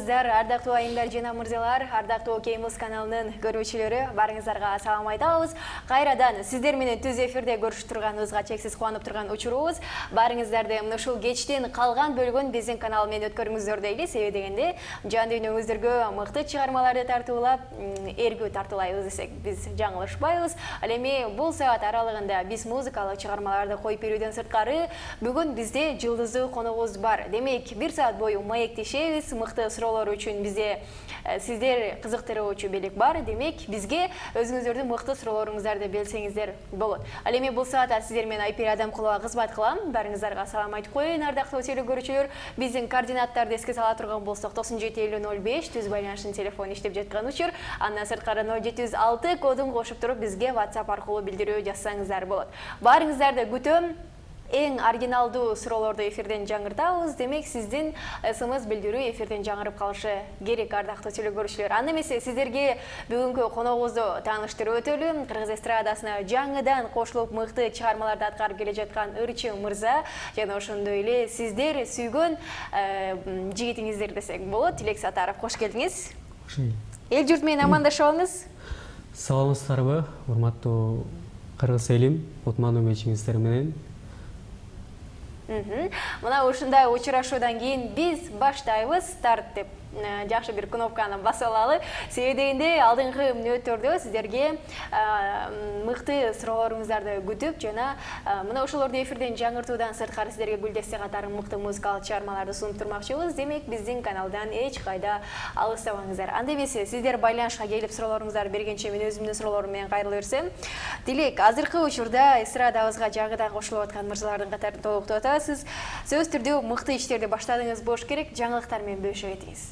Саламатсыздар, ардактуу айымдар жана мырзалар, ардактуу Кеймус каналынын көрүүчүлөрү, барыңыздарга салам айтабыз. Кайрадан сиздер менен түз эфирде көрүшүп турганыбызга чексиз кубанып турган учурубуз. Барыңыздарды ушул кечтин калган бөлгөн биздин канал менен өткөрүңүздөр дейли. Себеби дегенде жан дүйнөңүздөргө мыкты чыгармаларды тартуулап, эргүү тартуулайбыз десек биз жаңылышпайбыз. Ал эми бул саат аралыгында биз музыкалык чыгармаларды коюп берүүдөн сырткары бүгүн бизде жылдыздуу коногубуз бар. Демек, бир саат бою маектешебиз, мыкты суроолор үчүн бизде сиздер кызыктыруучу белек бар. Демек, бизге өзүңүздөрдүн мыкты суроолоруңуздарды берсеңиздер болот. Ал эми бул саатта сиздер менен Айпери Адамкулова кызмат кылам. Барыңыздарга салам айтып коеюн, ардактуу теле көрүүчүлөр. Биздин координаттарды эске сала турган болсок, 975005 түз байланыштын телефону иштеп жаткан учур. Андан сырткары 0706 кодун кошуп туруп бизге WhatsApp аркылуу билдирүү жазсаңыздар болот. Барыңыздарды күтөм. Эң оригиналдуу суроолорду эфирден жаңыртабыз. Демек, сиздин СМС билдирүү эфирден жаңырып калышы керек, ардактуу теле көрүүчүлөр. Анда эмесе сиздерге бүгүнкү коногубузду тааныштырып өтөлү. Кыргыз эстрадасына жаңыдан кошулуп мыкты чыгармаларды аткарып келе жаткан Ырчы мырза жана ошондой эле сиздер сүйгөн жигитиңиздер десек болот. Тилек Сатаров, кош келдиңиз. Эл журт менен амандашып алыңыз. Саламатсыздарбы, урматтуу кыргыз элим, Утман өмечиңиздер менен. Мына ушундай учурашуудан кийин биз баштайбыз. Старт деп жакшы бир кнопканы басып алалы. Себеби дегенде алдыңкы мүнөттөрдө сиздерге мыкты суроолоруңуздарды күтүп жана мына ошолорду эфирден жаңыртуудан сырткары сиздерге гүлдесте катары мыкты музыкалык чыгармаларды сунуп турмакчыбыз. Демек, биздин каналдан эч кайда алыстабаңыздар. Анда эмесе сиздер байланышка келип суроолоруңуздарды бергенче мен өзүмдүн суроолорум менен кайрылып берсем. Тилек, азыркы учурда эстрадабызга жаңыдан кошулуп аткан мырзалардын катарын толуктоп атасыз. Сөзсүз түрдө мыкты иштерди баштадыңыз болуш керек. Жаңылыктар менен бөлүшө кетиңиз.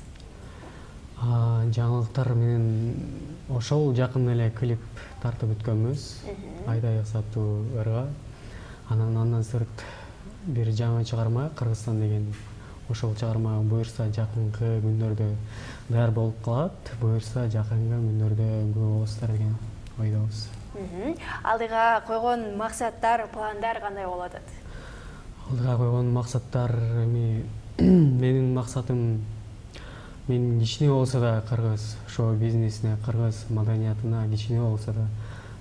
Жаңылыктар менен ошол жакын эле клип тартып өткөнбүз. Айдай ыксаттуу ырга. Андан сырт бир жаңы чыгарма Кыргызстан деген. Ошол чыгарма буюрса жакынкы күндөрдө даяр болуп калат. Буюрса жакынкы күндөрдө көрүү болосуздар деген ойдобуз. Алдыга койгон максаттар, пландар кандай болуп атат? Алдыга койгон максаттар менин максатым кичине болсо да кыргыз шоу бизнесине, кыргыз маданиятына кичине болсо да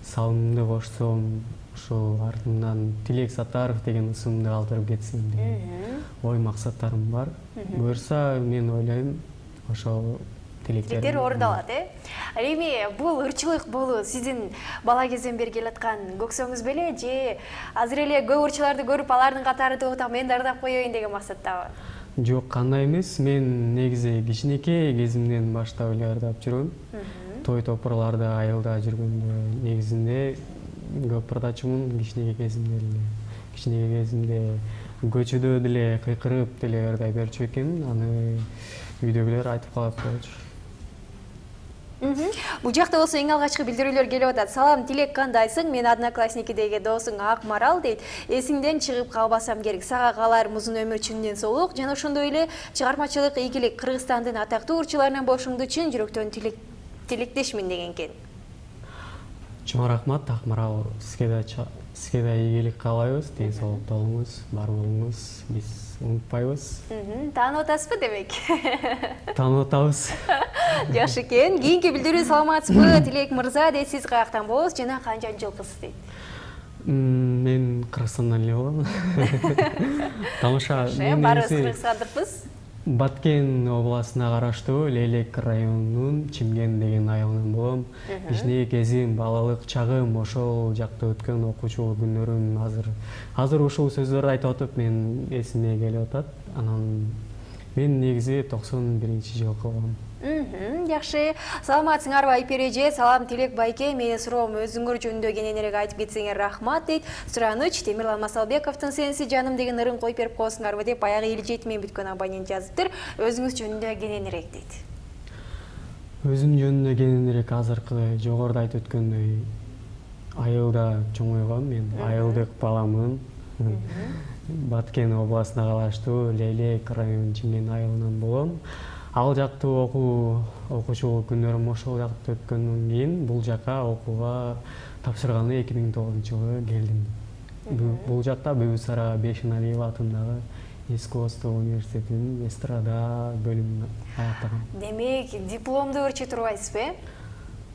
салымымды кошсом, ошол артымдан Тилек Сатаров деген ысымды калтырып кетсем деген ой максаттарым бар. Буюрса мен ойлойм ошол тилектер орундалат, Ал эми бул ырчылык болуу сиздин бала кезден бери келаткан көксөңүз беле же азыр эле көп ырчыларды көрүп алардын катары токтоп мен да ырдап коеюн деген максаттабы? Жок, кандай эмес. Мен негизи кичинекей кезимден баштап эле ырдап жүрөм. Той топурларда, айылда жүргөндө негизинде көп ырдачумун кичинекей кезимде көчөдө деле кыйкырып деле ырдай берчү экенмин. Аны үйдөгүлөр айтып калат болчу. Бул жакта болсо эң алгачкы билдирүүлөр келип атат. Салам, Тилек, кандайсың? Мен Одноклассникидеги досуң Акмарал дейт. Эсиңден чыгып калбасам керек. Сага кааларым узун өмүр, чындын соолук жана ошондой эле чыгармачылык ийгилик. Кыргызстандын атактуу ырчыларынан болушуңду чын жүрөктөн тилектешмин деген экен. Чоң рахмат, Акмарал. Сизге да ийгилик каалайбыз. Ден соолукта болуңуз, бар болуңуз. Биз унутпайбыз. Таанып атасызбы демек? Таанып атабыз. Жакшы экен. Кийинки билдирүү саламатсызбы, Тилек мырза дейт. Сиз каяктан болосуз жана канча жылкысыз дейт? Мен Кыргызстандан эле болом. Тамаша. Барыбыз кыргызстандыкпыз. Баткен областына караштуу Лейлек районунун Чимген деген айылынан болом. Кичинекей кезим, балалык чагым ошол жакта өткөн окуучулук күнөрүм азыр ушул сөздөрдү айтып атып мен эсиме келип атат. Анан мен негизи 91-жылкы болом. Жакшы. Саламатсыңарбы Айпери эже? Салам, Тилек байке. Менин суроом өзүңөр жөнүндө кененирээк айтып кетсеңер рахмат дейт. Сураныч Темирлан Масалбековдун Сенси жаным деген ырын коюп берип коесуңарбы деп баягы эл жетимен бүткөн абонент жазыптыр. Өзүңүз жөнүндө кененирээк дейт. Өзүм жөнүндө кененирээк азыркы жогоруда айтып өткөндөй айылда чоңойгом. Мен айылдык баламын. Баткен областына караштуу Лейлек районунун Чимген айылынан болом. Ал жакты окуучулук күнөрүм ошол жакта өткөндөн кийин бул жака окууга тапшырганы 2009-жылы келдим. Бул жакта Бибисара Бейшеналиева атындагы искусство университетинин эстрада бөлүмүн аяктагам. Демек, дипломду өрчө турбайсызбы?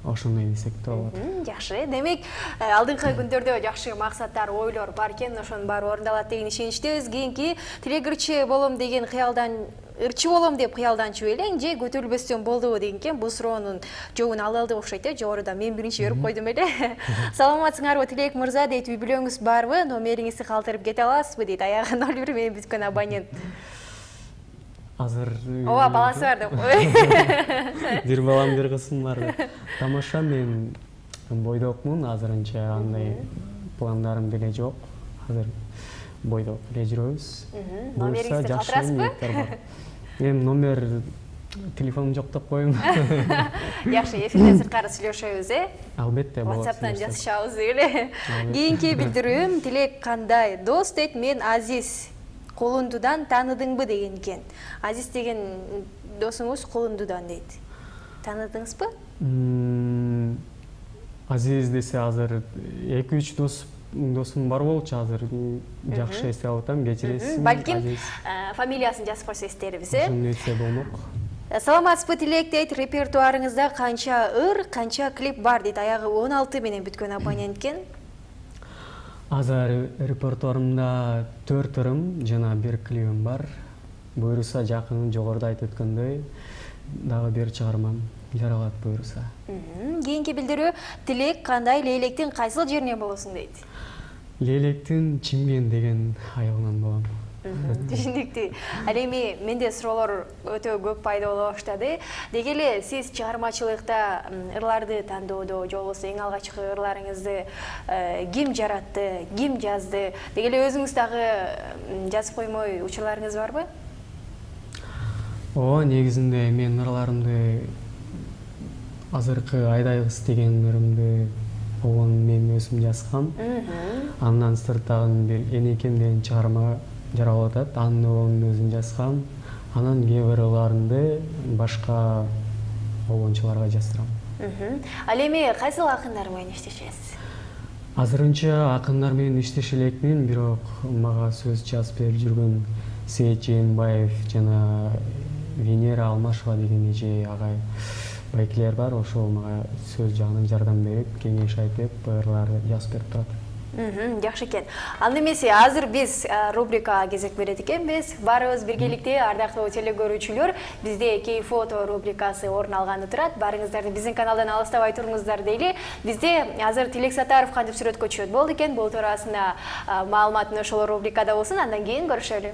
Ошондой десек да болот. Жакшы. Демек, алдыңкы күндөрдө жакшы максаттар, ойлор бар экен, ошонун баары орундалат деген ишеничтебиз. Кийинки тилек ырчы болом деген кыялдан ырчы болом деп кыялданчу элең же көтөрүлбөстөн болдубу деген экен. Бул суроонун жообун ала алдык окшойт э, жогоруда мен биринчи берип койдум эле. Саламатсыңарбы Тилек мырза дейт, үй бүлөңүз барбы? Номериңизди калтырып кете аласызбы дейт. Аягы 01 менен бүткөн абонент. Азыр Ооба, баласы бар деп кой. бир балам бир кызым бар. Тамаша, мен бойдокмун, азырынча андай пландарым деле жок. Азыр бойдок эле жүрөбүз. Номериңизди калтырасызбы? Мен номер телефонум жок деп коюм. Жакшы, эфирден сырткары сүйлөшөбүз, э? Албетте, болот. WhatsApp'tan жазышабыз эле. Кийинки билдирүүм Тилек кандай дос дейт, мен Азиз Колундудан таныдыңбы деген экен. Азиз деген досуңуз Колундудан дейт. Таныдыңызбы? Азиз десе азыр 2-3 досум бар болчу, азыр жакшы эсте алып атам, кечиресиз. Балким фамилиясын жазып койсо эстерибиз, э? Ошону нерсе болмок. Саламатсызбы Тилек дейт, репертуарыңызда канча ыр, канча клип бар дейт. Аягы 16 менен бүткөн абонент экен. Азыр репертуарымда 4 ырым жана 1 клибим бар. Буйруса жакын жогоруда айтып өткөндөй дагы бир чыгармам жаралат буйруса. Кийинки билдирүү Тилек кандай Лейлектин кайсыл жеринен болосуң дейт. Лейлектин Чимген деген айылынан болом. Түшүнүктүү. Ал эми менде суроолор өтө көп пайда боло баштады. Деги эле сиз чыгармачылыкта ырларды тандоодо, же болбосо эң алгачкы ырларыңызды ким жаратты, ким жазды? Деги эле өзүңүз дагы жазып коймой учурларыңыз барбы? Ооба, негизинде мен ырларымды азыркы Айдай кыз деген ырымды мен өзүм жазгам. Андан сырттагы бир Энекен деген чыгарма жаралып атат, анын өзүн жазгам. Анан кээ бир ырларымды башка обончуларга жаздырам. Ал эми кайсыл акындар менен иштешесиз? Азырынча акындар менен иштеше элекмин, бирок мага сөз жазып берип жүргөн Сейит Жээнбаев жана Венера Алмашева деген эже агай байкелер бар, ошол мага сөз жагынан жардам берип, кеңеш айтып, ырларды жазып берип турат. Жакшы экен. Анда эмесе азыр биз рубрикага кезек берет экенбиз. Баарыбыз биргеликте, ардактуу телекөрүүчүлөр, бизде кей фото рубрикасы орун алганы турат. Баарыңыздарды биздин каналдан алыстабай туруңуздар дейли. Бизде азыр Тилек Сатаров кантип сүрөткө түшөт болду экен. Бул туурасында маалыматын ошол рубрикада болсун, андан кийин көрүшөлү.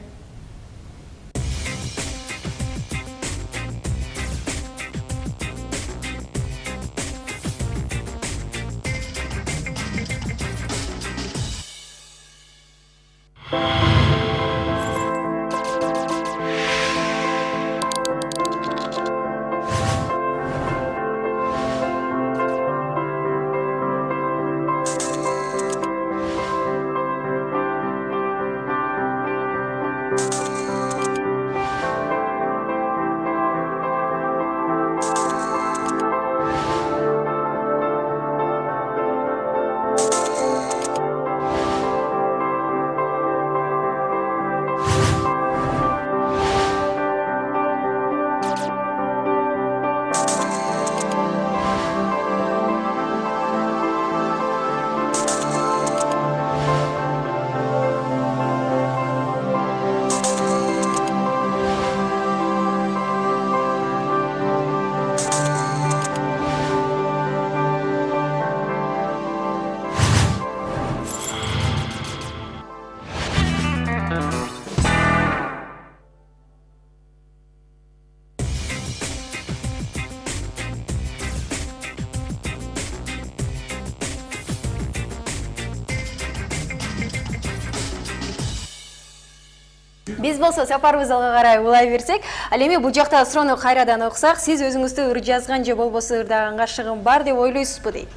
Биз болсо сапарыбыз алга карай улай берсек, ал эми бул жакта суроону кайрадан окусак, сиз өзүңүздү ыр жазган же болбосо ырдаган кашыгым бар деп ойлойсузбу дейт.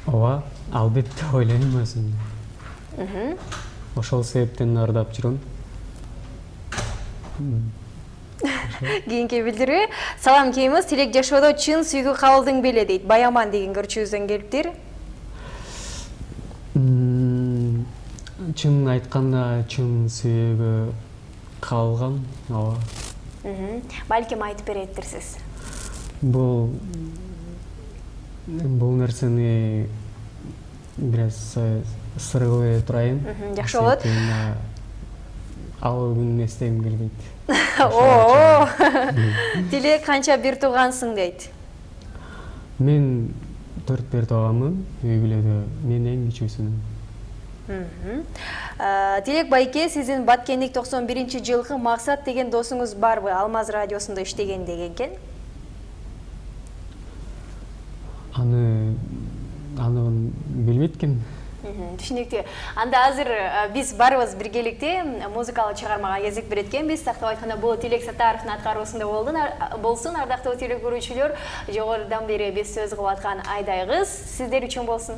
Ооба, албетте ойлойм өзүмдү. Ошол себептен ырдап жүрөм. Кийинки билдирүү. Салам кейimiz, Тилек жашоодо чын сүйгү кабылдың беле дейт. Баяман деген көрчүбүздөн келиптир. чын айтканда чын себеби калгам. Ооба. Балким айтып беретирсиз. Бул нерсени бираз сыр кылып турайын. Жакшы болот. Ал күн эстегим келбейт. О, тилек канча бир туугансың дейт. Мен 4 тууганмын. Үй бүлөдө мен эң кичүүсүмүн. Тилек байке, сиздин Баткендик 91-жылкы Максат деген досуңуз барбы? Алмаз радиосунда иштеген деген экен. Аны билбейт-кен. Түшүнүктүү. Анда азыр биз барыбыз биргеликте музыкалык чыгармага кезек береткенбиз. Тактап айтканда бул Тилек Саттаровдун аткаруусунда болсун. Ардактуу теле көрүүчүлөр, жогорудан бери биз сөз кылып аткан Айдай кыз сиздер үчүн болсун.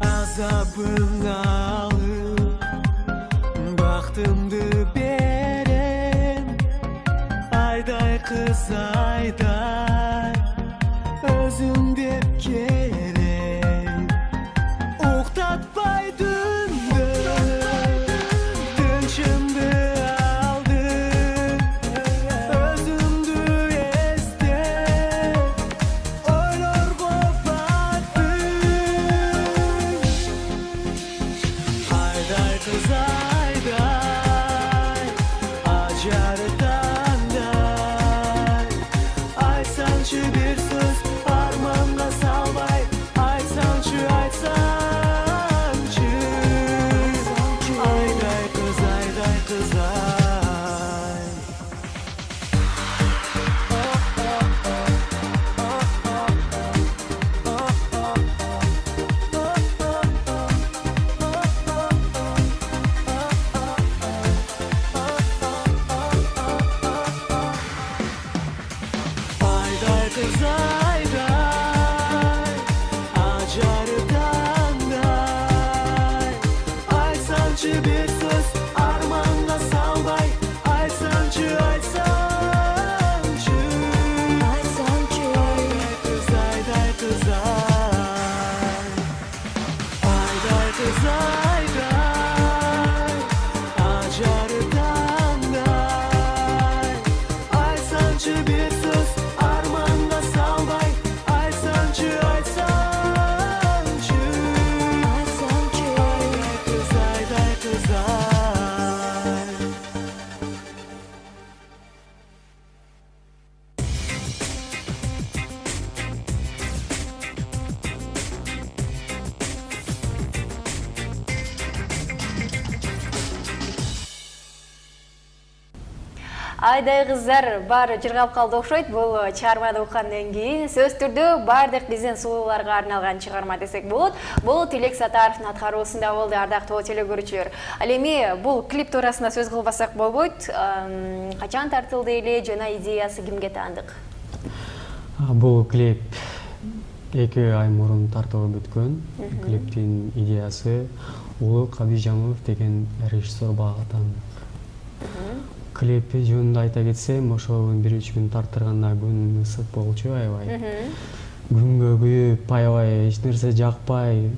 Azabın alıp baktımdı berem Ayday kız ayday özüm dep kerem Uktatpaydın dönçümdü aldı özümdü este oylar kopattı Ayday kız ayday acarı tanday Айдай кыздар баары жыргап калды окшойт. Бул чыгарманы уккандан кийин сөз түрдө баардык биздин сулууларга арналган чыгарма десек болот. Бул Тилек Сатаровдун аткаруусунда болду, ардактуу телекөрүүчүлөр. Ал эми бул клип туурасында сөз кылбасак болбойт. Качан тартылды эле жана идеясы кимге таандык? Бул клип 2 ай мурун тартылып бүткөн. Клиптин идеясы Улуу Кабижамов деген режиссер бага таандык. Клип жөнүндө айта кетсем, ошол 1-3 күн тарттырганда күн ысык болчу аябай. Күнгө күйүп, аябай эч нерсе жакпай,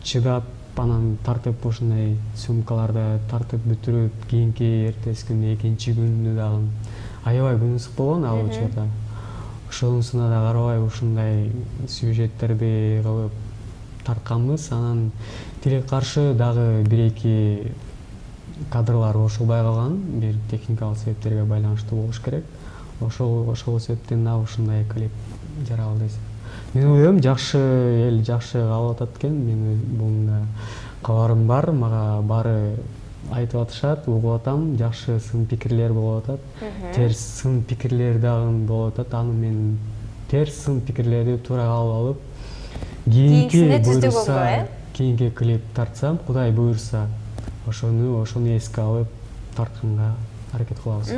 чыдап, анан тартып ушундай сумкаларды тартып бүтүрүп, кийинки эртеси күнү экинчи күнү дагы аябай күн ысык болгон ал учурда. Ошонусуна да карабай ушундай сюжеттерди кылып тартканбыз. Анан тилекке каршы дагы 1-2 кадрлар кошулбай калган, бир техникалык себептерге байланыштуу болуш керек. Ошол себептен да ушундай клип жаралды десем. Мен ойлойм, эл жакшы кабыл атат экен. Мен бунда кабарым бар, мага баары айтып атышат, угуп атам, жакшы сын пикирлер болуп атат. Терс сын пикирлер дагы болуп атат. Аны мен терс сын пикирлерди туура кабыл алып, кийинки клип тартсам, Кудай буйрса, ошону эске алып тартканга аракет кылабыз.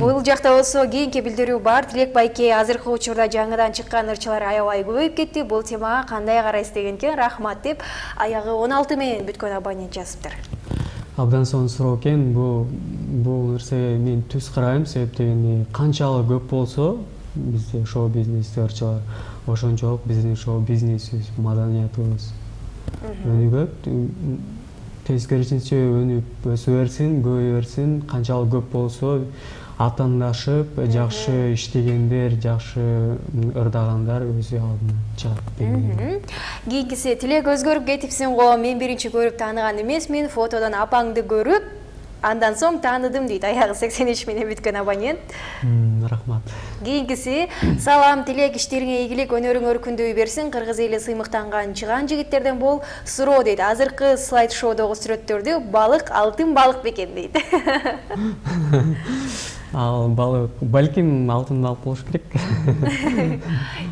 Бул жакта болсо кийинки билдирүү бар. Тилек байке азыркы учурда жаңыдан чыккан ырчылар аябай көбөйүп кетти. Бул темага кандай карайсыз деген экен. Рахмат деп аягы 16 менен бүткөн абонент жазыптыр. Абдан сонун суроо экен. Бул нерсеге мен түз карайм, себеп дегенде канчалык көп болсо бизде шоу бизнесте ырчылар, ошончолук биздин шоу бизнесибиз, маданиятыбыз өнүгөт. Тескерисинче өнүп өсө берсин, көбөйө берсин. Канчалык көп болсо атандашып, жакшы иштегендер, жакшы ырдагандар өзү алдына чыгат. Кийинкиси Тилек өзгөрүп кетипсиң го. Мен биринчи көрүп тааныган эмесмин. Фотодон апаңды көрүп, андан соң тааныдым дейт. Аягы 83 менен бүткөн абонент. Рахмат. Кийинкиси салам Тилек, иштериңе ийгилик, өнөрүң өркүндөй берсин. Кыргыз эли сыймыктанган чыган жигиттерден бол суроо дейт. Азыркы слайд шоудогу сүрөттөрдү балык алтын балык бекен дейт. Ал балык балким алтын балык болуш керек.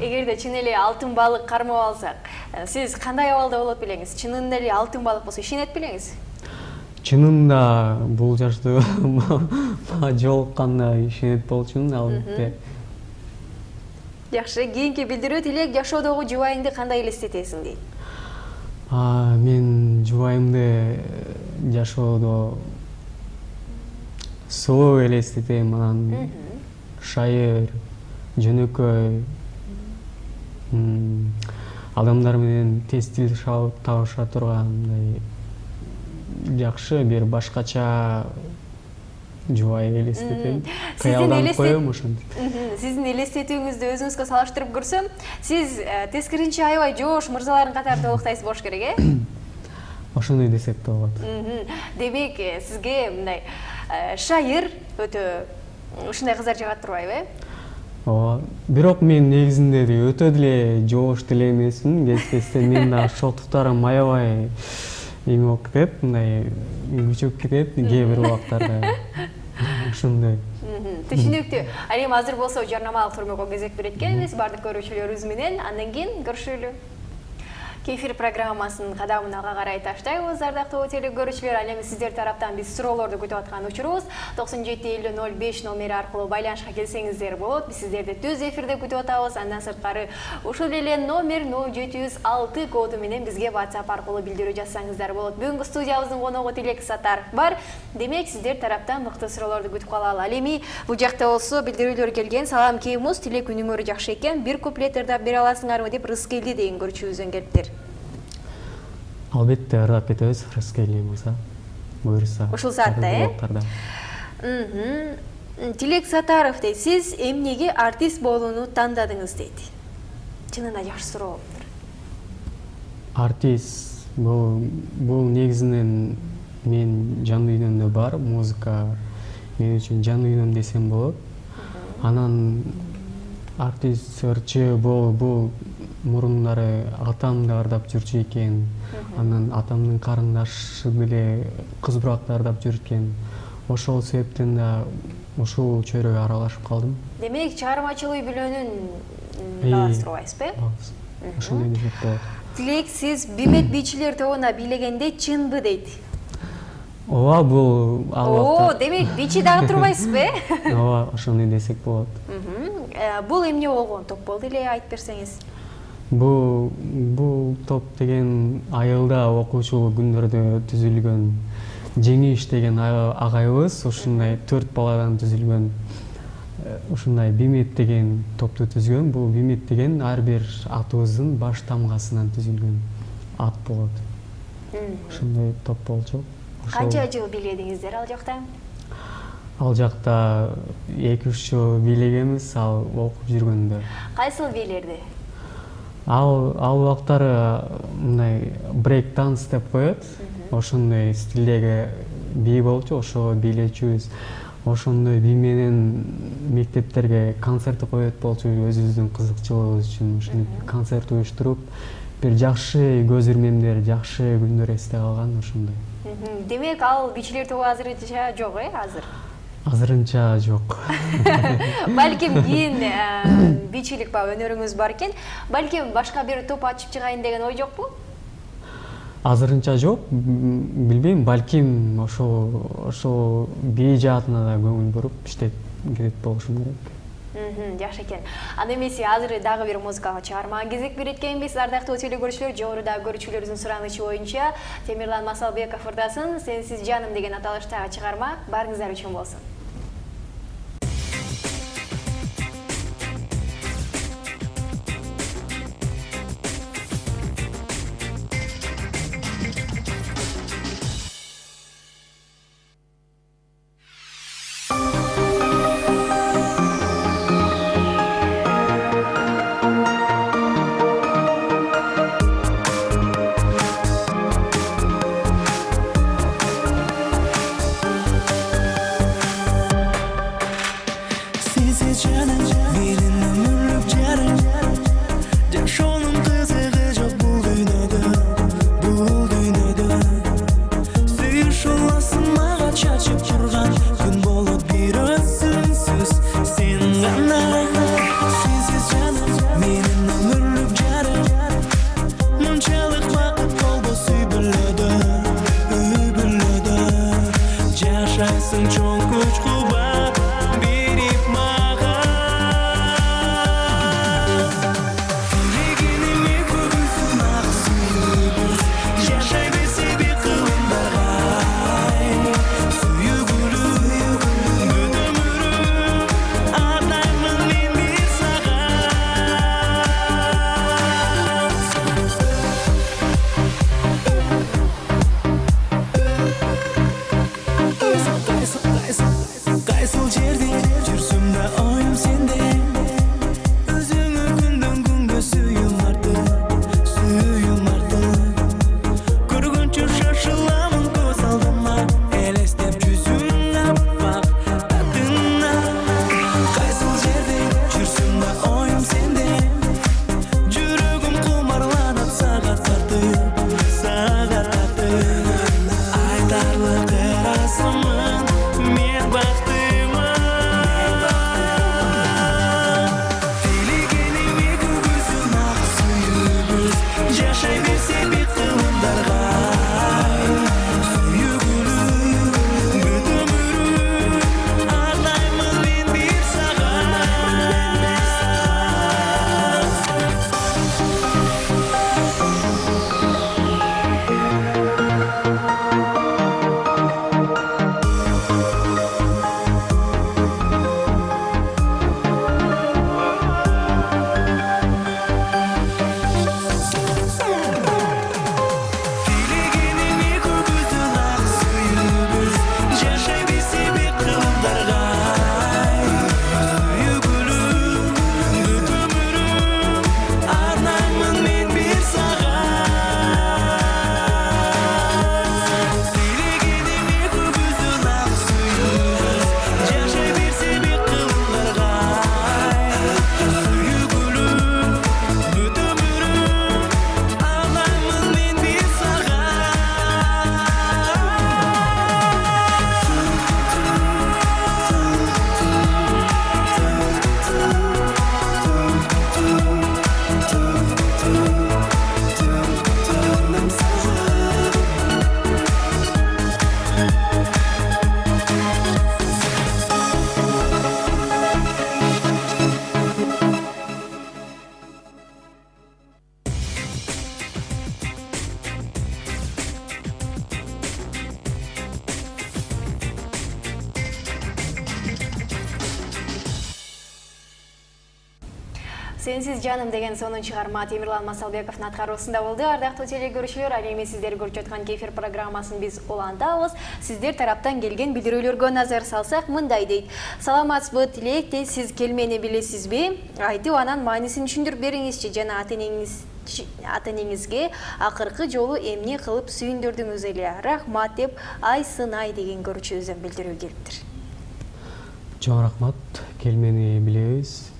Эгерде чын эле алтын балык кармап алсак, сиз кандай абалда болот билеңиз? Чынында эле алтын балык болсо ишенет белеңиз? Чынында бул жашта жолукканда ишенет болчумун, албетте. Жакшы, кийинки билдирүү Тилек жашоодогу жубайыңды кандай элестетесиң дейт. Мен жубайымды жашоодо сулуу элестетем, анан шайыр, жөнөкөй, адамдар менен тез тил табыша тургандай жакшы бир башкача жубай элестетем. Кыялданып коем ошентип. Сиздин элестетүүңүздү өзүңүзгө салыштырып көрсөм, сиз тескерисинче аябай жоош мырзалардын катарында улуктайсыз болуш керек, Ошондой десек да болот. Демек, сизге мындай шайыр өтө ушундай кыздар жагат турбайбы, Ооба. Бирок мен негизинде өтө деле жоош деле эмесмин. Кез-кезде мен да шоктуктарым аябай эме болуп кетет, мындай күчөп кетет кээ бир убактарда. Ушундай. Түшүнүктүү. Ал эми азыр болсо жарнамалык турмукка кезек берет экенбиз бардык көрүүчүлөрүбүз менен. Андан кийин көрүшөлү. Кефир программасынын кадамына карай таштайбыз, ардактуу телекөрүүчүлөр. Ал эми сиздер тараптан биз суроолорду күтүп аткан учурубуз. 975005 номери аркылуу байланышка келсеңиздер болот. Биз сиздерди түз эфирде күтүп атабыз. Андан сырткары ушул эле номер 0706 коду менен бизге WhatsApp аркылуу билдирүү жазсаңыздар болот. Бүгүнкү студиябыздын коногу Тилек Сатаров бар. Демек, сиздер тараптан мыкты суроолорду күтүп калалы. Ал эми бул жакта болсо билдирүүлөр келген. Салам Кеймус, Тилек үнүңөр жакшы экен. Бир куплет ырдап бере аласыңарбы деп Рыскелди деген көрүүчүбүздөн келиптир. Албетте ырдап кетебиз, Рыскелди мырза. Буйрса. Ушул саатта, Тилек Сатаров дейт. Сиз эмнеге артист болууну тандадыңыз дейт. Чынында жакшы суроо болуптур. Артист бул негизинен мен жан дүйнөмдө бар, музыка мен үчүн жан дүйнөм десем болот. Анан артист ырчы бул мурундары атамды ырдап жүрчү экен. Анан атамдын карындашы деле кыз буракты ырдап жүрүп экен. Ошол себептен да ушул чөйрөгө аралашып калдым. Демек, чыгармачылык үй бүлөнүн Ии. даластырбайсызбы? Ошондой десек болот. Тилек, сиз бимет бийчилер тобуна бийлегенде чынбы дейт. Ооба, бул О, демек, бийчи дагы турбайсызбы? Ооба, ошондой десек болот. Бул эмне болгон топ болду эле айтып берсеңиз? Бул топ деген айылда окуучу күндөрдө түзүлгөн Жеңиш деген агайыбыз ушундай 4 баладан түзүлгөн ушундай бимет деген топту түзгөн. Бул бимет деген ар бир атыбыздын баш тамгасынан түзүлгөн ат болот. Ушундай топ болчу. Канча жыл бийледиңиздер ал жакта? Ал жакта 2-3 жыл бийлегенбиз, ал окуп жүргөндө. Кайсыл бийлерди? Ал убактары мындай брейк данс деп коет. Ошондой стилдеги бий болчу, ошого бийлечүбүз. Ошондой бий менен мектептерге концерт коет болчу, өзүбүздүн кызыкчылыгыбыз үчүн ошентип концерт уюштуруп, бир жакшы көз ирмемдер, жакшы күндөр эсте калган ошондой. Демек, ал бийчилер тобу азырынча жок, азыр? Азырынча жок. Балким кийин бийчилик өнөрүңүз бар экен, балким башка бир топ ачып чыгайын деген ой жокпу? Азырынча жок, билбейм, балким ошол бий жаатына да көңүл буруп иштеп кетет болушум керек. Жакшы экен. Анда эмесе азыр дагы бир музыкага чыгармага кезек берет экенбиз. Ардактуу телекөрүүчүлөр, жогоруда көрүүчүлөрүбүздүн суранычы боюнча Темирлан Масалбеков ырдасын "Сенсиз жаным" деген аталыштагы чыгарма баарыңыздар үчүн болсун. Сенсиз жаным деген сонун чыгарма Темирлан Масалбековдун аткаруусунда болду. Ардактуу теле көрүүчүлөр, ал эми сиздер көрүп жаткан кефир программасын биз улантабыз. Сиздер тараптан келген билдирүүлөргө назар салсак, мындай дейт. Саламатсызбы, Тилек, сиз келмени билесизби? Айтып анан маанисин түшүндүрүп бериңизчи, жана ата-энеңизге акыркы жолу эмне кылып сүйүндүрдүңүз эле? Рахмат деп Айсынай деген көрүүчүбүздөн билдирүү келиптир. Чоң рахмат, келмени билебиз.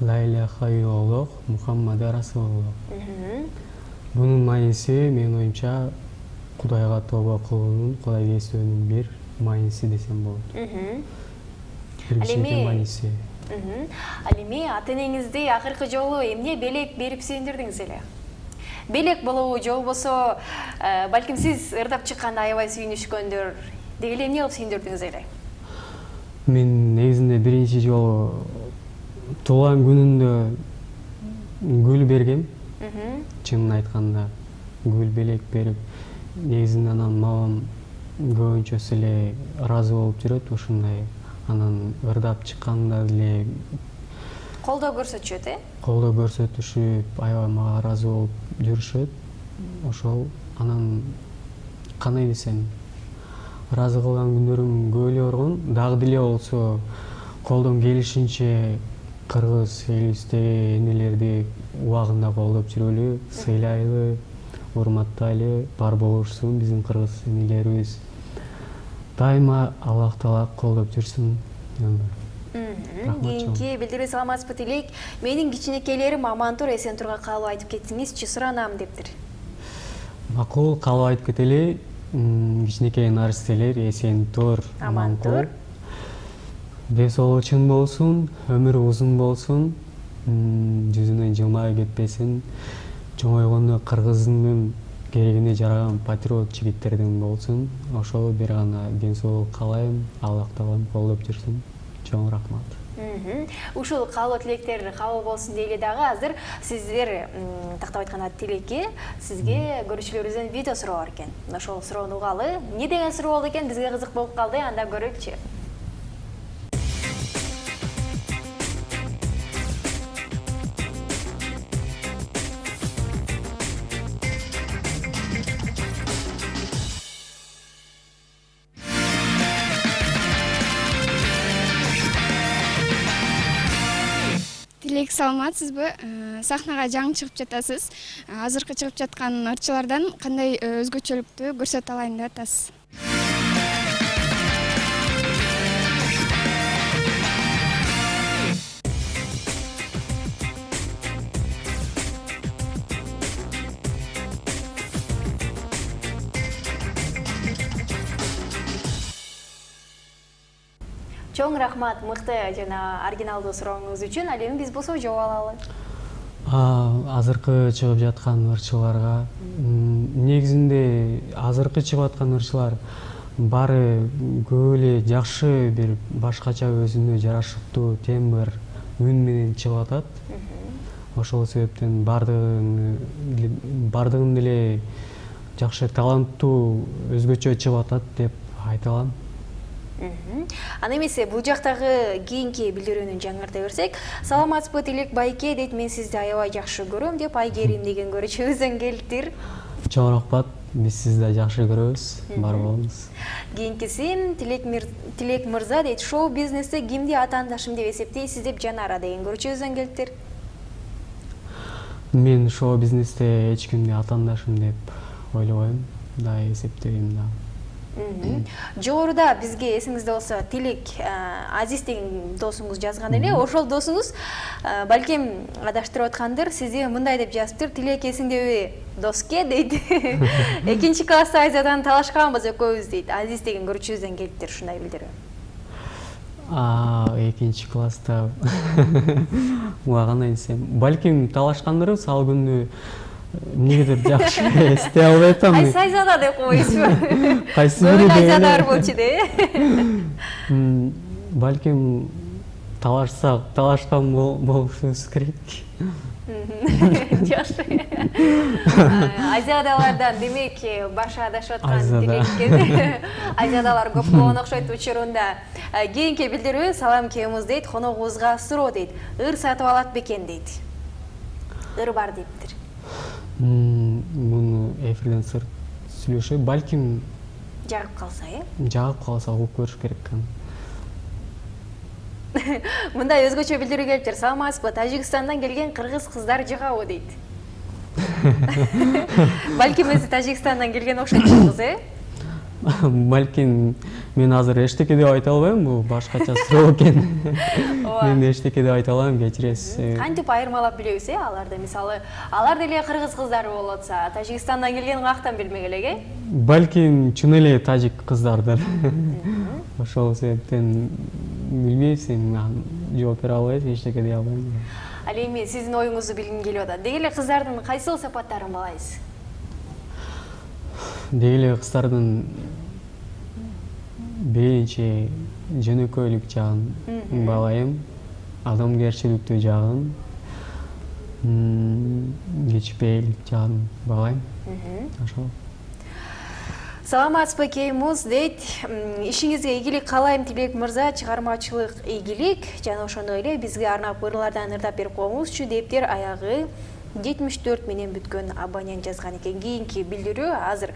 Ла иляха иллаллах, Мухаммада Расулуллах. Бунун мааниси, менин оюмча, Кудайга тобо кылуунун, Кудайга эстөөнүн бир мааниси десем болот. Биринчи мааниси. Ал эми ата-энеңизди акыркы жолу эмне белек берип сүйүндүрдүңүз эле? Белек болобу, же болбосо балким сиз ырдап чыкканда аябай сүйүнүшкөндөр, деги эле эмне кылып сүйүндүрдүңүз эле? Мен негизинде биринчи жолу туулган күнүндө гүл бергем. Чынын айтканда гүл белек берип, негизинде анан мамам көбүнчөсү эле ыраазы болуп жүрөт ушундай. Анан ырдап чыкканда деле Колдоо көрсөтүшөт, колдоо көрсөтүшүп, аябай мага ыраазы болуп жүрүшөт. Ошол анан кандай десем, ыраазы кылган күндөрүм көп эле болгон. Дагы деле болсо колдон келишинче кыргыз элибиздеги энелерди убагында колдоп жүрөлү, сыйлайлы, урматтайлы, бар болушсун биздин кыргыз энелерибиз. Дайыма Аллах Таала колдоп жүрсүн. Кийинки билдирүү саламатсызбы, Тилек. Менин кичинекейлерим аман тур, эсен турга калып айтып кетсиңизчи, суранам дептир. Макул, калып айтып кетели. Кичинекей наристелер эсен тур, аман тур. Ден соолугу чың болсун, өмүрү узун болсун, жүзүнөн жылмайып кетпесин. Чоңойгондо кыргыздын керегине жараган патриот жигиттерден болсун. Ошол бир гана ден соолук каалайм, Аллах Таалам колдоп жүрсүн. Чоң рахмат. Ушул каалоо тилектер кабыл болсун дейле дагы азыр сиздер тактап айтканда Тилекке сизге көрүүчүлөрүбүздөн видео суроо бар экен. Ошол суроону угалы. Эмне деген суроо болду экен, бизге кызык болуп калды, анда көрөлүчү. Тилек, саламатсызбы? Сахнага жаңы чыгып жатасыз. Азыркы чыгып жаткан ырчылардан кандай өзгөчөлүктү көрсөтө алайын деп атасыз? Чоң рахмат мыкты жана оригиналдуу сурооңуз үчүн. Ал эми биз болсо жооп алалы. Азыркы чыгып жаткан ырчыларга негизинде азыркы чыгып аткан ырчылар баары көп эле жакшы бир башкача өзүнө жарашыктуу тембр үн менен чыгып атат. Ошол себептен бардыгын деле жакшы таланттуу өзгөчө чыгып атат деп айта алам. Аны эмесе бул жактагы кийинки билдирүүнү жаңырта берсек, саламатсызбы, Тилек байке дейт, мен сизди аябай жакшы көрөм деп Айгерим деген көрүүчүбүздөн келиптир. Чоң рахмат, биз сизди жакшы көрөбүз, бар болуңуз. Кийинкиси Тилек мырза дейт, шоу бизнесте кимди атаандашым деп эсептейсиз деп Жанара деген көрүүчүбүздөн келиптир. Мен шоу бизнесте эч кимди атаандашым деп ойлобойм, да эсептебейм да. Жогоруда бизге эсиңизде болсо Тилек Азиз деген досуңуз жазган эле. Ошол досуңуз балким адаштырып аткандыр, сизди мындай деп жазыптыр: Тилек, эсиңдеби доске дейт. 2-класста Азиядан талашканбыз экөөбүз дейт. Азиз деген көрүүчүбүздөн келиптир ушундай билдирүү. 2-класста буга кандай десем, балким талашкандырбыз, ал күнү эмнегедир жакшы эстей албай атам. Айзада деп коесузбу? Кайсы бири Айзадар болчу де. Балким талашкан болушубуз керек. Жакшы. Азиядалардан демек башы адашып аткан Тилекке. Азиядалар көп болгон окшойт учурунда. Кийинки билдирүү салам кемиз дейт, коногубузга суроо дейт. Ыр сатып алат бекен дейт. ыр бар дейиптир. Муну эфирден сырт сүйлөшүп, балким Жагып калса, жагып калса угуп көрүш керек экен. Мындай өзгөчө билдирүү келиптир. Саламатсызбы? Тажикстандан келген кыргыз кыздар жыгабы дейт. Балким өзү Тажикстандан келген окшойсуңуз, Балким мен азыр эчтеке деп айта албайм, бул башкача суроо экен. Мен эчтеке деп айта алам, кечиресиз. Кантип айырмалап билебиз, аларды? Мисалы, алар деле кыргыз кыздары болуп атса, Тажикстандан келген каяктан билмек элек, Балким чын эле тажик кыздардыр. Ошол себептен билбейсиң, жооп бере албайм, эчтеке дей албайм. Ал эми сиздин оюңузду билгим келип атат. Деги эле кыздардын кайсыл сапаттарын баалайсыз? Деги эле кыздардын бейинче жөнөкөйлүк жагын баалайм, адамгерчиликтүү жагын, кечпейлик жагын баалайм. Ошол. Саламатсызбы, Кеймуз дейт. Ишиңизге ийгилик каалайм, Тилек мырза, чыгармачылык ийгилик жана ошондой эле бизге арнап ырлардан ырдап берип коюңузчу дептир. Аягы 74 менен бүткөн абонент жазган экен. Кийинки билдирүү азыр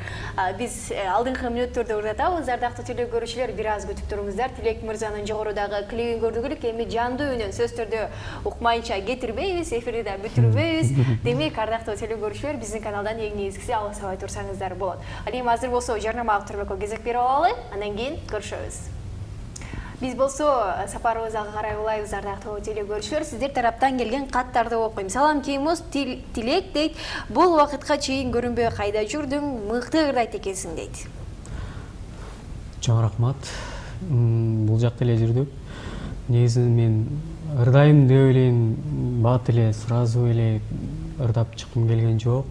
биз алдыңкы мүнөттөрдө ырдатабыз. Ардактуу теле көрүүчүлөр, бир аз күтүп туруңуздар. Тилек мырзанын жогорудагы клибин көрдүк элек, эми жандуу үнүн сөздөрдү укмайынча кетирбейбиз, эфирди да бүтүрбөйбүз. Демек, ардактуу теле көрүүчүлөр, биздин каналдан эң негизгиси алыстабай турсаңыздар болот. Ал эми азыр болсо жарнамалык турбекке кезек берип алалы, андан кийин көрүшөбүз. Биз болсо сапарыбыз алга карай улайбыз, ардактуу теле көрүүчүлөр. Сиздер тараптан келген каттарды окуйм. Салам, Кеймуз, Тилек дейт. Бул убакытка чейин көрүнбөй кайда жүрдүң? Мыкты ырдайт экенсиң дейт. Чоң рахмат. Бул жакта эле жүрдүк. Негизинен мен ырдайм деп элейин, бат эле сразу эле ырдап чыккым келген жок.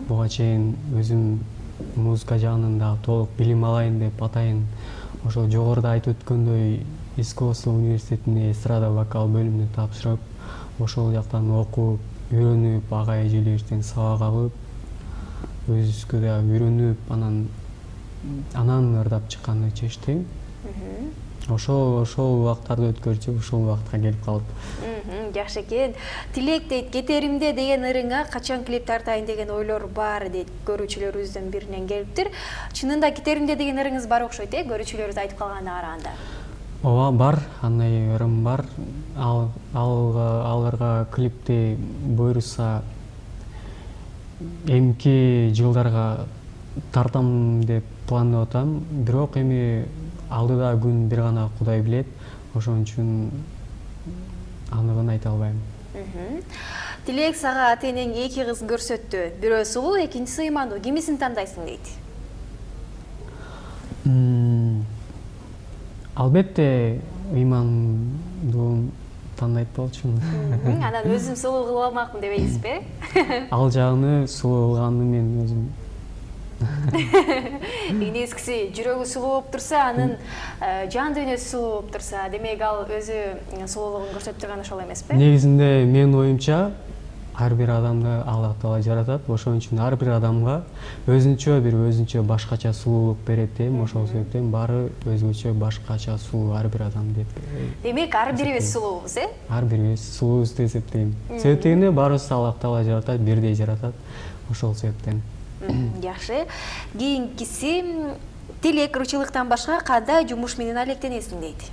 Буга чейин өзүм музыка жагынан да толук билим алайын деп атайын. Ошол жогоруда айтып өткөндөй искусство университетине эстрада вокал бөлүмүнө тапшырып, ошол жактан окуп, үйрөнүп, ага эжелештен сабак алып, өзүбүзгө да үйрөнүп, анан ырдап чыкканды чечтим. Ошол убактарды өткөрчүп, ошол убакытка келип калдык. Жакшы экен. Тилек дейт, кетеримде деген ырыңа качан клип тартайын деген ойлор бар дейт. Көрүүчүлөрүбүздүн биринен келиптир. Чынында кетеримде деген ырыңыз бар окшойт, көрүүчүлөрүбүз айтып калганына караганда. Ооба, бар, андай ырым бар. Аларга клипти буйруса эмки жылдарга тартам деп пландап атам. Бирок эми алдыда күн бир гана Кудай билет. Ошон үчүн анығын айта албайм. Тилек, сага ата-энең эки кыз көрсөттү. Бирөө сулуу, экинчиси ыймандуу. Кимисин тандайсың дейт? Албетте ыймандуун тандайт болчумун. Анан өзүм сулуу кылып алмакмын дебейсизби? Ал жагыны сулуу кылганды мен өзүм. Энескиси жүрөгү сулуу болуп турса, анын жан дүйнөсү сулуу болуп турса, демек ал өзү сулуулугун көрсөтүп турган ошол эмеспи? Негизинде менин оюмча ар бир адамды Аллах Таала жаратат. Ошон үчүн ар бир адамга өзүнчө башкача сулуулук берет дейм. Ошол себептен баары өзгөчө башкача сулуу ар бир адам деп. Демек, ар бирибиз сулуубуз, Ар бирибиз сулуубуз деп эсептейм. Себептегенде баарыбызды Аллах Таала жаратат, бирдей жаратат. Ошол себептен. Жакшы. Кийинкиси, Тилек, ырчылыктан башка кандай жумуш менен алектенесиң дейт?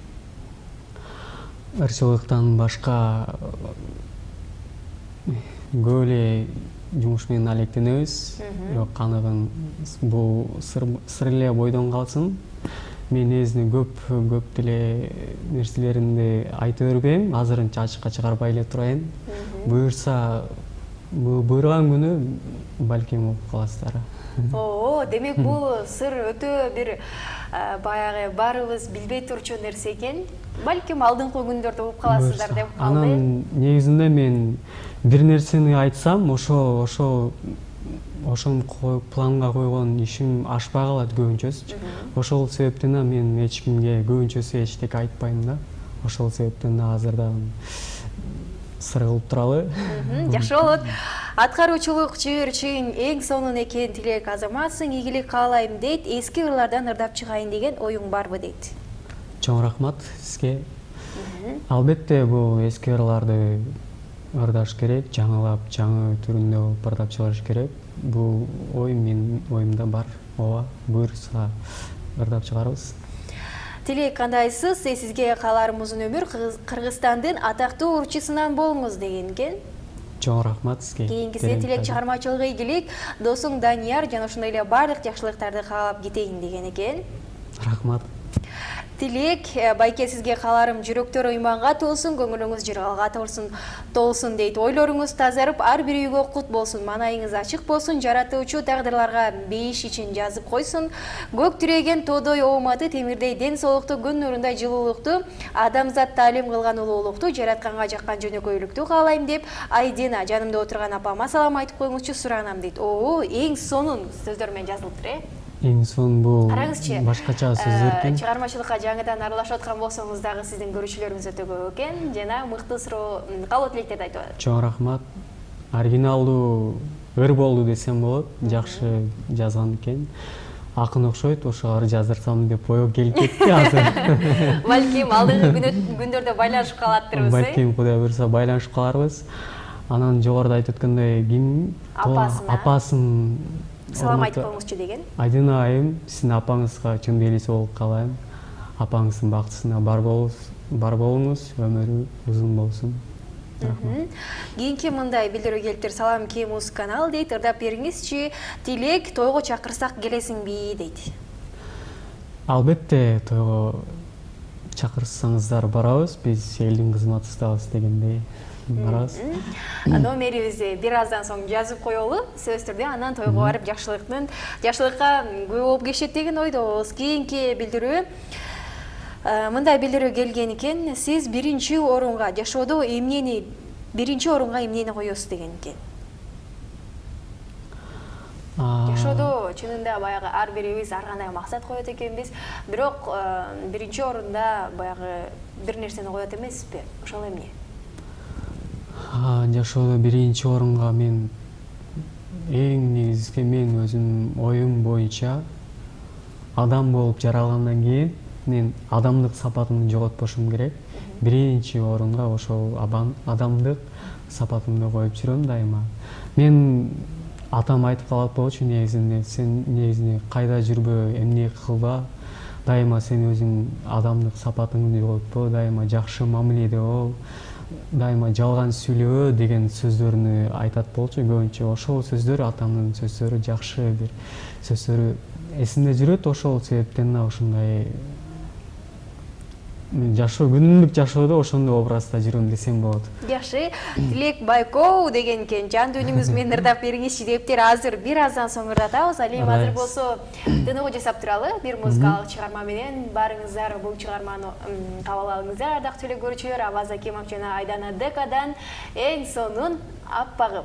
Ырчылыктан башка көп эле жумуш менен алектенебиз. Бирок каныгын бул сыр эле бойдон калсын. Мен негизинен көп деле нерселеримди айтып өрбөйм. Азырынча ачыкка чыгарбай эле турайын. Буюрса, буйруган күнү балким окуп каласыздар. Демек бул сыр өтө бир баягы баарыбыз билбей турчу нерсе экен. Балким алдыңкы күндөрдө угуп каласыздар деп калды. Анан негизинде мен бир нерсени айтсам, ошону планга койгон ишим ашпай калат көбүнчөсү. Ошол себептен мен эч кимге көбүнчөсү эчтеке айтпайм да. Ошол себептен азыр дагы сыр кылып туралы. Жакшы болот. Аткаруучулук чыйыр-чыйын эң сонун экен. Тилек, азаматсың, ийгилик каалайм дейт. Эски ырлардан ырдап чыгайын деген оюң барбы дейт? Чоң рахмат сизге. Албетте бул эски ырларды ырдаш керек, жаңылап жаңы түрүндө болуп ырдап чыгыш керек. Бул ой менин оюмда бар. Ооба, буюрса ырдап чыгарабыз. Тилек, кандайсыз? Сизге кааларым узун өмүр, Кыргызстандын атактуу урчусунан болуңуз деген экен. Чоң рахмат сизге. Кийинкисине тилек чыгармачылыгы ийгилик, досуң Данияр жана ошондой эле бардык жакшылыктарды каалап кетейин деген экен. Рахмат. Тилек, байке сизге кааларым жүрөктөр ыйманга толсун, көңүлүңүз жыргалга толсун дейт. Ойлоруңуз тазарып, ар бир үйгө кут болсун, маанайыңыз ачык болсун, жаратуучу тагдырларга бейиш ичин жазып койсун. Көк тиреген тоодой ооматы, темирдей ден соолукту, күн нурундай жылуулукту, адамзат таалим кылган улуулукту, жаратканга жаккан жөнөкөйлүктү каалайм деп, Айдина жанымда отурган апама салам айтып коюңузчу, суранам дейт. Эң сонун сөздөр менен жазылыптыр, Эң сонун бул караңызчы, башкача сөздөр экен. чыгармачылыкка жаңыдан аралашып аткан болсоңуз дагы сиздин көрүүчүлөрүңүз өтө көп экен. Жана мыкты суроо, кабыл тилектерди айтып атат. Чоң рахмат. Оригиналдуу ыр болду десем болот. Жакшы жазган экен. Акын окшойт, ошо ыр жаздырсам деп ой келип кетти азыр. Балким алдыңкы күндөрдө байланышып калаттырбыз. Балким Кудай буйрса байланышып каларбыз. Анан жогоруда айтып өткөндөй ким? Апасын салам айтып коюңузчу деген. Айдына айым, сиздин апаңызга чын элеси болуп калайм. Апаңыздын бактысына бар болуңуз, өмүрү узун болсун. Кийинки мындай билдирүү келиптир. Салам Кемус канал дейт. Ырдап бериңизчи. Тилек, тойго чакырсак келесиңби дейт. Албетте тойго чакырсаңыздар барабыз. Биз элдин кызматыбыздабыз дегендей барабыз. Номерибизди бир аздан соң жазып коелу, сөзсүз түрдө, анан тойго барып жакшылыкка күбө болуп кешет деген ойдобуз. Кийинки билдирүү мындай билдирүү келген экен. Сиз биринчи орунга жашоодо эмнени коесуз деген экен. Жашоодо чынында баягы ар бирибиз ар кандай максат коет экенбиз, бирок биринчи орунда баягы бир нерсени коет эмеспи? Ошол эмне? Жашоодо биринчи орунга мен эң негизги мен өзүмдүн оюм боюнча адам болуп жаралгандан кийин мен адамдык сапатымды жоготпошум керек. Биринчи орунга ошол адамдык сапатымды коюп жүрөм дайыма. Мен атам айтып калат болчу, негизинде сен негизинде кайда жүрбө, эмне кылба, дайыма сен өзүң адамдык сапатыңды жоготпо, дайыма жакшы мамиледе бол, дайыма жалган сүйлөбө деген сөздөрүн айтат болчу көбүнчө. Ошол сөздөр атамдын сөздөрү, жакшы бир сөздөрү эсимде жүрөт. Ошол себептен ушундай жашоо, күнүмдүк жашоодо ошондой образда жүрөм десем болот. Жакшы. Тилек Байков деген экен. Жан дүйнүңүз менен ырдап бериңизчи дептир. Азыр бир аздан соң ырдатабыз. Ал эми азыр болсо тыныгуу жасап туралы. Бир музыкалык чыгарма менен барыңыздар бул чыгарманы кабыл алыңыздар. Ардактуу эле көрүүчүлөр, Аваз Акимов жана Айдана Декадан эң сонун аппагым.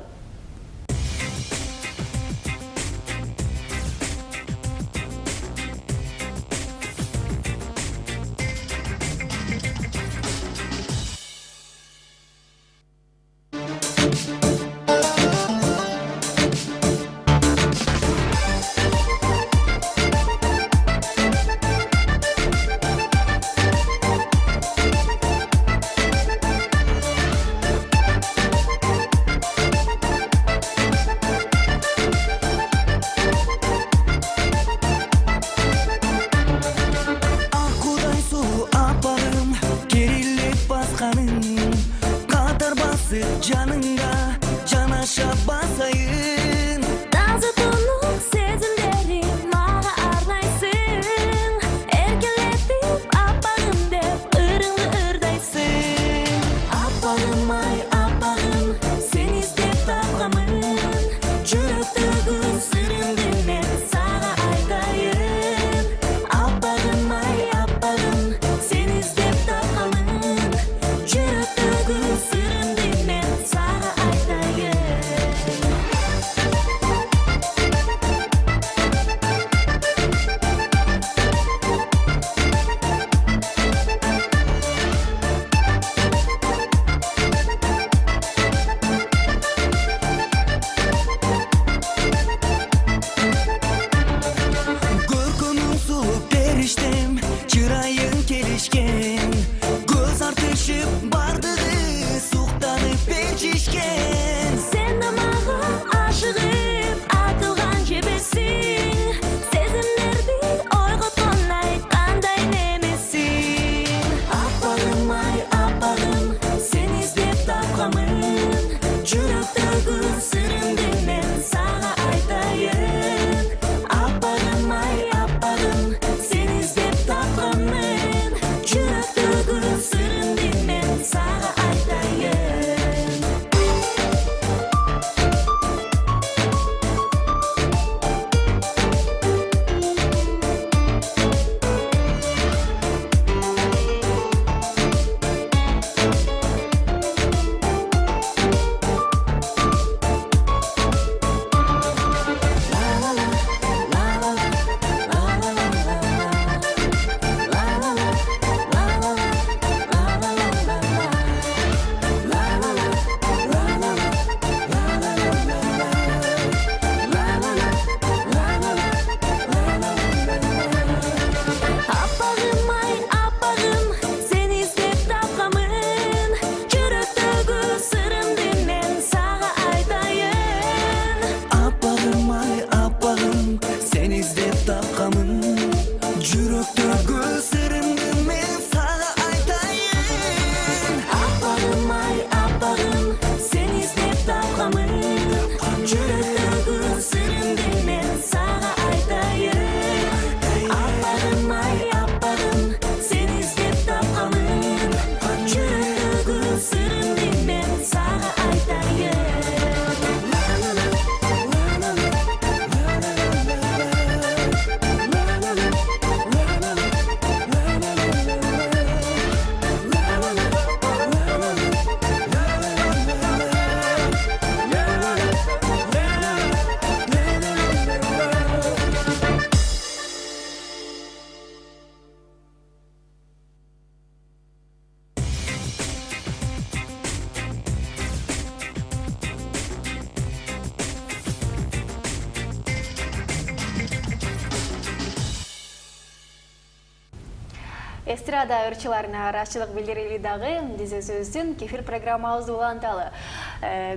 Эстрада ырчыларына ыраазчылык билдирели дагы дизесөздүн кефир программабызды уланталы.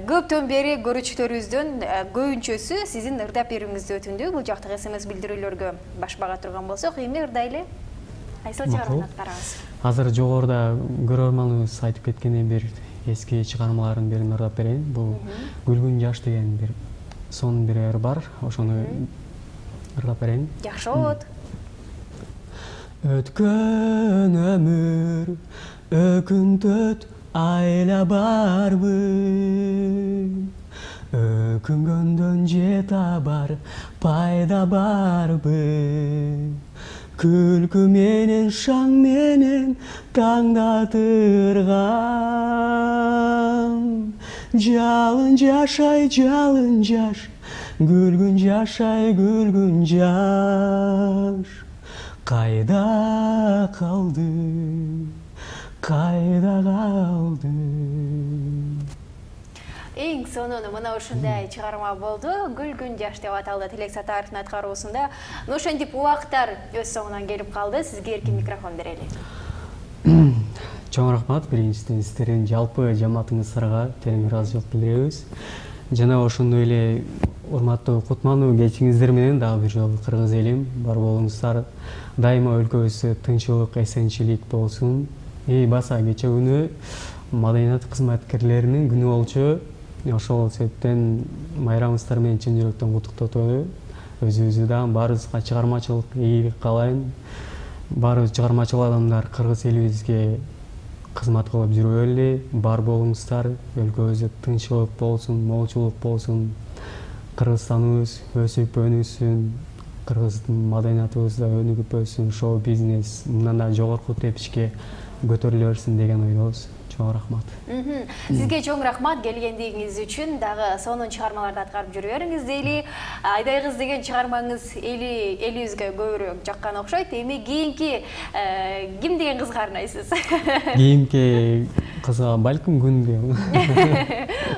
Көптөн бери көрүүчүлөрүбүздүн көбүнчөсү сиздин ырдап берүүңүздү өтүндү. Бул жактагы СМС билдирүүлөргө баш бага турган болсок, эми ырдайлы. Айсыл чыгарманы аткарабыз. Азыр жогоруда көрөрманыбыз айтып кеткенден бир эски чыгармалардын бирин ырдап берейин. Бул Күлгүн жаш деген бир сонун бир ыр бар. Ошону ырдап берейин. Жакшы болот. Өткөн өмүр өкүнтөт айла барбы, өкүнгөндөн же табар пайда барбы, күлкү менен шаң менен таңдатырган, жалын жашай жалын жаш, күлгүн жашай күлгүн жаш. Кайда калды, кайда калды. Эң сонун мына ушундай чыгарма болду. Күлгүн жаш деп аталды Тилек Сатаровдун аткаруусунда. Ошентип убактар өз соңунан келип калды. Сизге эркин микрофон берели. Чоң рахмат. Биринчиден сиздердин жалпы жамаатыңыздарга терең ыраазычылык билдиребиз. Жана ошондой эле урматтуу кутмануу кечиңиздер менен дагы бир жолу кыргыз элим бар болуңуздар. Дайыма өлкөбүздө тынччылык, эсенчилик болсун. Баса кече күнү маданият кызматкерлеринин күнү болчу. Ошол себептен майрамыңыздар менен чын жүрөктөн куттуктообуз. Өзүбүздү дагы баарыбызга чыгармачылык ийгилик каалайм. Баарыбыз чыгармачыл адамдар кыргыз элибизге кызмат кылып жүрөлү. Бар болуңуздар, өлкөбүздө тынччылык болсун, молчулук болсун. Кыргызстаныбыз өсүп өнүгсүн, кыргыздын маданиятыбыз да өнүгүп өссүн, шоу бизнес мындан да жогорку тепишке көтөрүлө берсин деген ойдобуз. Чоң рахмат. Сизге чоң рахмат келгендигиңиз үчүн. Дагы сонун чыгармаларды аткарып жүрө бериңиз дейли. Айдай кыз деген чыгармаңыз элибизге көбүрөөк жаккан окшойт. Эми кийинки ким деген кызга арнайсыз? Кийинки кызга балким күндө.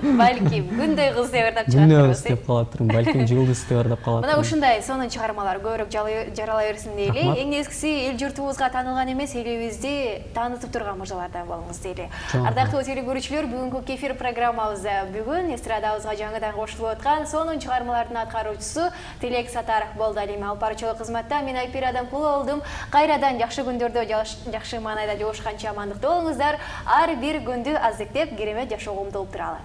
Балким күндөй кыз деп ырдап Күндөй чыгат. кыз деп калаттырмын. Балким жылдыз деп ырдап калаттырмын. Мына ушундай сонун чыгармалар көбүрөөк жарала берсин дейли. Рахмат. Эң нескиси эл журтубузга таанылган эмес, элибизди таанытып турган мырзалардан болуңуз дейли. Чоң Ардактуу телекөрүүчүлөр, бүгүнкү кефир программабызда бүгүн эстрадабызга жаңыдан кошулуп аткан сонун чыгармалардын аткаруучусу Тилек Сатаров болду. Ал эми алып баруучулук кызматта мен Айпира Адамкулова болдум. Кайрадан жакшы күндөрдө жакшы маанайда жолугушканча амандыкта болуңуздар. Ар бир күндү аздыктеп керемет жашоого умтулуп туралы.